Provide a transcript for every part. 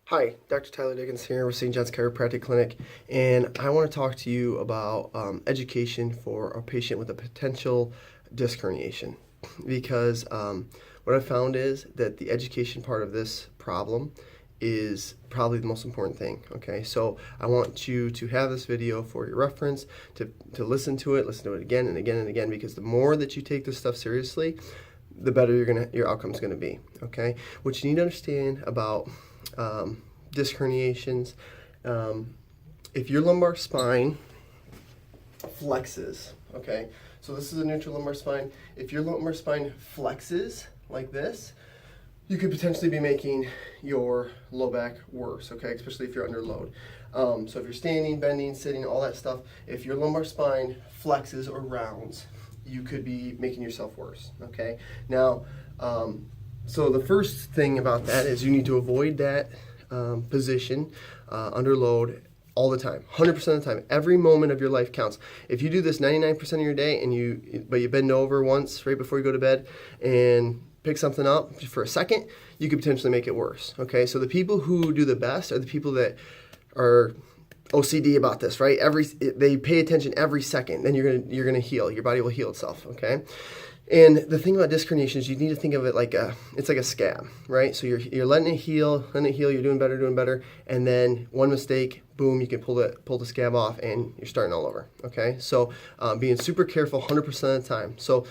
Hi, Dr. Tyler Dickenson here with St. John's Chiropractic Clinic, and I want to talk to you about education for a patient with a potential disc herniation. Because what I've found is that the education part of this problem is probably the most important thing. Okay, so I want you to have this video for your reference, to listen to it again and again and again, because the more that you take this stuff seriously, the better your outcome's gonna be. Okay, what you need to understand about disc herniations, if your lumbar spine flexes, okay, so this is a neutral lumbar spine. If your lumbar spine flexes like this, you could potentially be making your low back worse, okay, especially if you're under load. So if you're standing, bending, sitting, all that stuff, if your lumbar spine flexes or rounds, you could be making yourself worse, okay? Now, so the first thing about that is you need to avoid that position under load all the time, 100% of the time. Every moment of your life counts. If you do this 99% of your day but you bend over once right before you go to bed and pick something up for a second, you could potentially make it worse, okay? So the people who do the best are the people that are OCD about this, right? They pay attention every second, then you're gonna heal. Your body will heal itself, okay? And the thing about disc herniation is you need to think of it like it's like a scab, right? So you're letting it heal, you're doing better, and then one mistake, boom, you can pull the scab off and you're starting all over, okay? So being super careful 100% of the time. So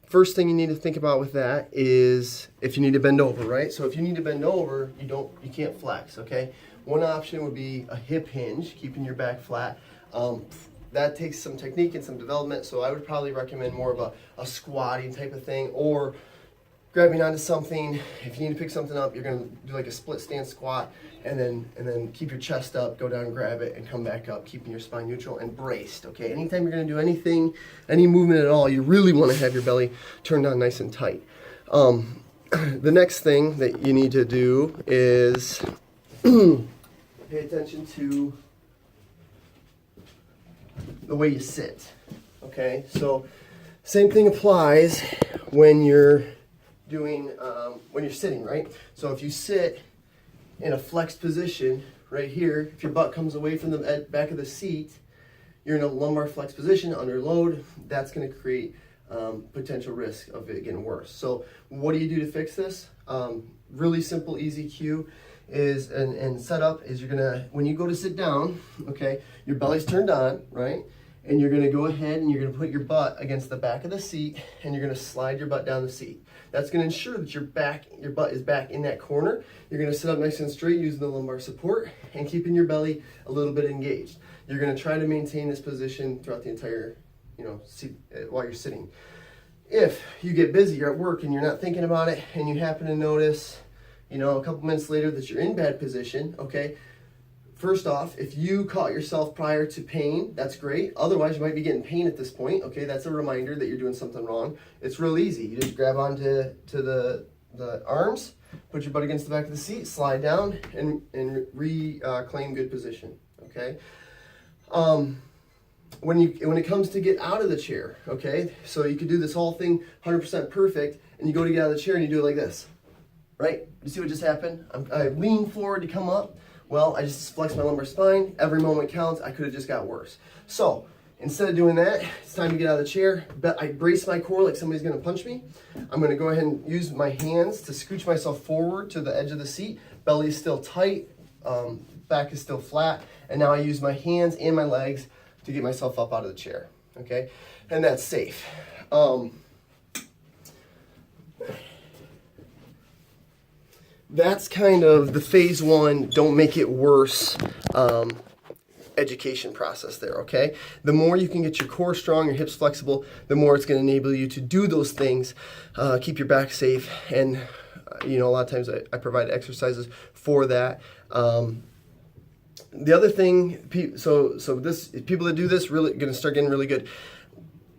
first thing you need to think about with that is if you need to bend over, right? So if you need to bend over, you can't flex, okay? One option would be a hip hinge, keeping your back flat. That takes some technique and some development, so I would probably recommend more of a squatting type of thing, or grabbing onto something. If you need to pick something up, you're gonna do like a split stance squat, and then keep your chest up, go down, grab it, and come back up, keeping your spine neutral and braced, okay? Anytime you're gonna do anything, any movement at all, you really wanna have your belly turned on nice and tight. The next thing that you need to do is pay attention to the way you sit, okay? So same thing applies when you're sitting, right? So if you sit in a flexed position right here, if your butt comes away from the back of the seat, you're in a lumbar flex position under load. That's going to create potential risk of it getting worse. So what do you do to fix this? Really simple, easy cue is and setup is when you go to sit down, okay, your belly's turned on, right? And you're gonna go ahead and you're gonna put your butt against the back of the seat and you're gonna slide your butt down the seat. That's gonna ensure that your butt is back in that corner. You're gonna sit up nice and straight using the lumbar support and keeping your belly a little bit engaged. You're gonna try to maintain this position throughout the entire, seat while you're sitting. If you get busy, you're at work and you're not thinking about it and you happen to notice, a couple minutes later that you're in bad position, okay? First off, if you caught yourself prior to pain, that's great. Otherwise, you might be getting pain at this point, okay? That's a reminder that you're doing something wrong. It's real easy. You just grab onto the arms, put your butt against the back of the seat, slide down, and reclaim good position, okay? When it comes to get out of the chair, okay? So you could do this whole thing 100% perfect, and you go to get out of the chair and you do it like this, right? You see what just happened? I lean forward to come up. Well, I just flexed my lumbar spine. Every moment counts. I could have just got worse. So instead of doing that, it's time to get out of the chair. I brace my core like somebody's going to punch me. I'm going to go ahead and use my hands to scooch myself forward to the edge of the seat. Belly is still tight. Back is still flat. And now I use my hands and my legs to get myself up out of the chair. Okay? And that's safe. That's kind of the phase one, don't make it worse education process there, okay? The more you can get your core strong, your hips flexible, the more it's going to enable you to do those things, keep your back safe, and a lot of times I provide exercises for that. The other thing, people that do this really going to start getting really good,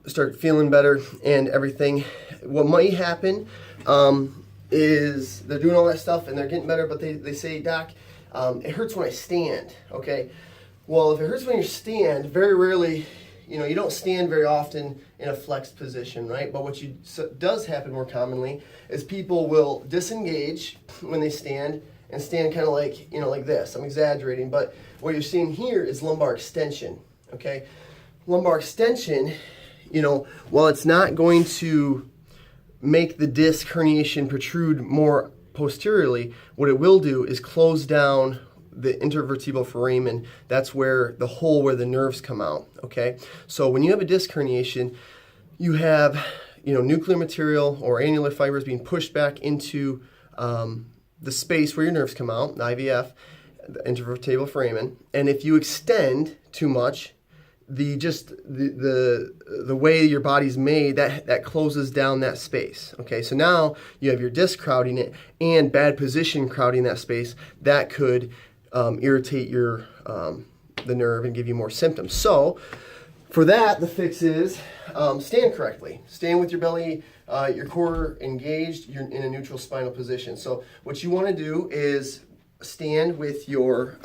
start feeling better and everything. What might happen is they're doing all that stuff and they're getting better, but they say, Doc, it hurts when I stand, okay? Well, if it hurts when you stand, very rarely you don't stand very often in a flexed position, right? But what does happen more commonly is people will disengage when they stand and stand kind of like, like this. I'm exaggerating, but what you're seeing here is lumbar extension, okay? Lumbar extension, while it's not going to make the disc herniation protrude more posteriorly, what it will do is close down the intervertebral foramen. That's where the hole where the nerves come out, okay? So when you have a disc herniation, you have, nuclear material or annular fibers being pushed back into the space where your nerves come out, the IVF, the intervertebral foramen. And if you extend too much, the way your body's made, that closes down that space. Okay, so now you have your disc crowding it and bad position crowding that space. That could irritate your the nerve and give you more symptoms. So for that, the fix is stand correctly. Stand with your belly, your core engaged. You're in a neutral spinal position. So what you want to do is stand with your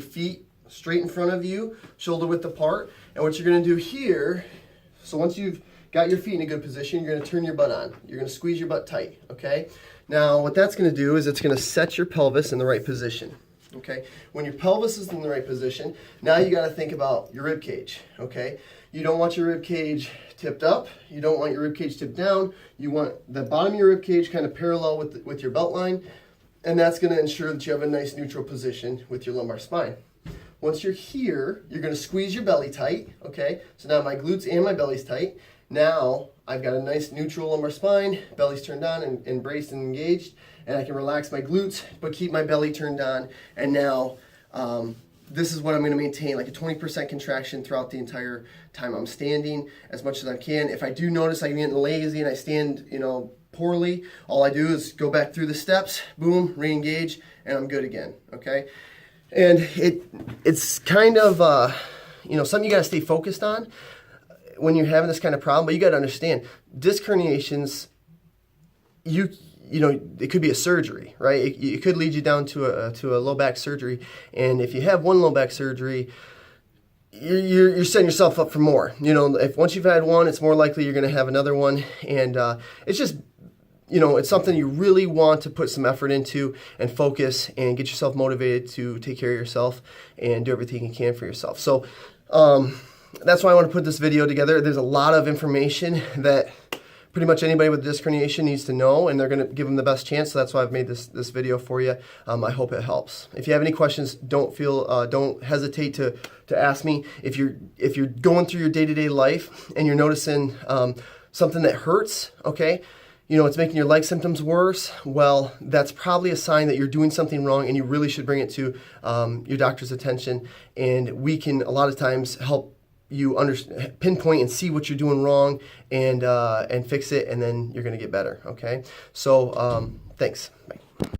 feet straight in front of you, shoulder width apart. And what you're going to do here, so once you've got your feet in a good position, you're going to turn your butt on. You're going to squeeze your butt tight, okay? Now, what that's going to do is it's going to set your pelvis in the right position, okay? When your pelvis is in the right position, now you got to think about your rib cage, okay? You don't want your rib cage tipped up. You don't want your rib cage tipped down. You want the bottom of your rib cage kind of parallel with your belt line, and that's going to ensure that you have a nice neutral position with your lumbar spine. Once you're here, you're going to squeeze your belly tight, okay? So now my glutes and my belly's tight. Now I've got a nice neutral lumbar spine, belly's turned on and braced and engaged, and I can relax my glutes but keep my belly turned on. And now this is what I'm going to maintain, like a 20% contraction throughout the entire time I'm standing as much as I can. If I do notice I'm getting lazy and I stand, poorly, all I do is go back through the steps, boom, re-engage, and I'm good again, okay? And it's kind of, something you got to stay focused on when you're having this kind of problem. But you got to understand, disc herniations, it could be a surgery, right? It could lead you down to a low back surgery. And if you have one low back surgery, you're setting yourself up for more. If once you've had one, it's more likely you're going to have another one. And it's just, it's something you really want to put some effort into and focus and get yourself motivated to take care of yourself and do everything you can for yourself. So that's why I want to put this video together. There's a lot of information that pretty much anybody with disc herniation needs to know, and they're going to give them the best chance. So that's why I've made this video for you. I hope it helps. If you have any questions, don't hesitate to ask me. If you're going through your day-to-day life and you're noticing something that hurts, okay, it's making your leg symptoms worse, well, that's probably a sign that you're doing something wrong and you really should bring it to your doctor's attention. And we can, a lot of times, help you pinpoint and see what you're doing wrong and fix it, and then you're going to get better, okay? So, thanks. Bye.